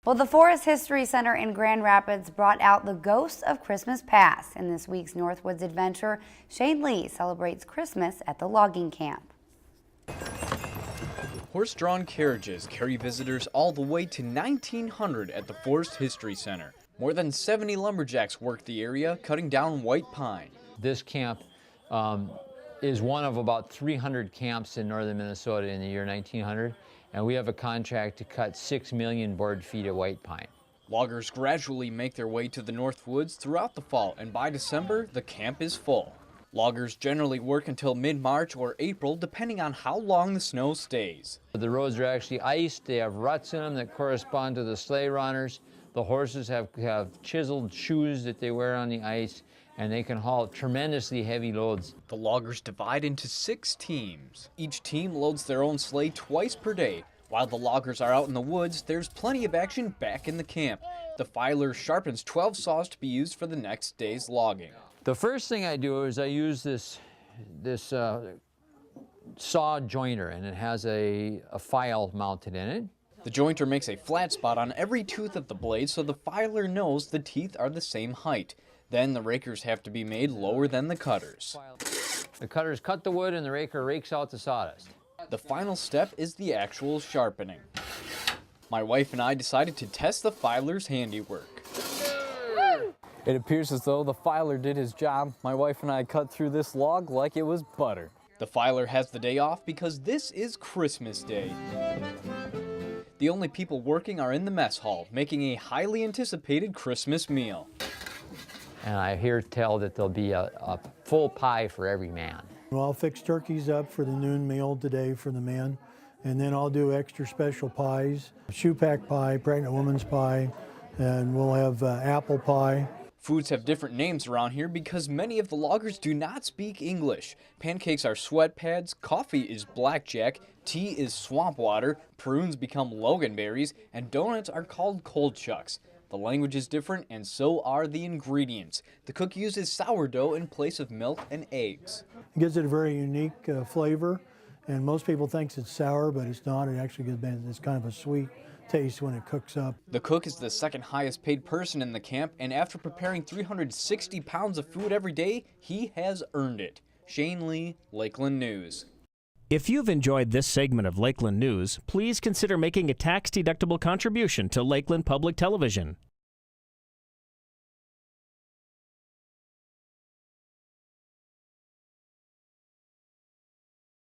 Well, the Forest History Center in Grand Rapids brought out the ghosts of Christmas past. In this week's Northwoods adventure, Shane Lee celebrates Christmas at the logging camp. Horse-drawn carriages carry visitors all the way to 1900 at the Forest History Center. More than 70 lumberjacks work the area, cutting down white pine. This camp is one of about 300 camps in northern Minnesota in the year 1900, and we have a contract to cut 6 million board feet of white pine. Loggers gradually make their way to the Northwoods throughout the fall, and by December, the camp is full. Loggers generally work until mid-March or April, depending on how long the snow stays. The roads are actually iced. They have ruts in them that correspond to the sleigh runners. The horses have chiseled shoes that they wear on the ice, and they can haul tremendously heavy loads. The loggers divide into 6 teams. Each team loads their own sleigh twice per day. While the loggers are out in the woods, there's plenty of action back in the camp. The filer sharpens 12 saws to be used for the next day's logging. The first thing I do is I use this saw jointer, and it has a file mounted in it. The jointer makes a flat spot on every tooth of the blade so the filer knows the teeth are the same height. Then the rakers have to be made lower than the cutters. The cutters cut the wood and the raker rakes out the sawdust. The final step is the actual sharpening. My wife and I decided to test the filer's handiwork. It appears as though the filer did his job. My wife and I cut through this log like it was butter. The filer has the day off because this is Christmas Day. The only people working are in the mess hall, making a highly anticipated Christmas meal. And I hear tell that there'll be a full pie for every man. Well, I'll fix turkeys up for the noon meal today for the men, and then I'll do extra special pies, shoe pack pie, pregnant woman's pie, and we'll have apple pie. Foods have different names around here because many of the loggers do not speak English. Pancakes are sweat pads, coffee is blackjack, tea is swamp water, prunes become loganberries, and donuts are called cold chucks. The language is different, and so are the ingredients. The cook uses sourdough in place of milk and eggs. It gives it a very unique flavor, and most people think it's sour, but it's not. It actually gives it's kind of a sweet taste when it cooks up. The cook is the second highest paid person in the camp, and after preparing 360 pounds of food every day, he has earned it. Shane Lee, Lakeland News. If you've enjoyed this segment of Lakeland News, please consider making a tax-deductible contribution to Lakeland Public Television.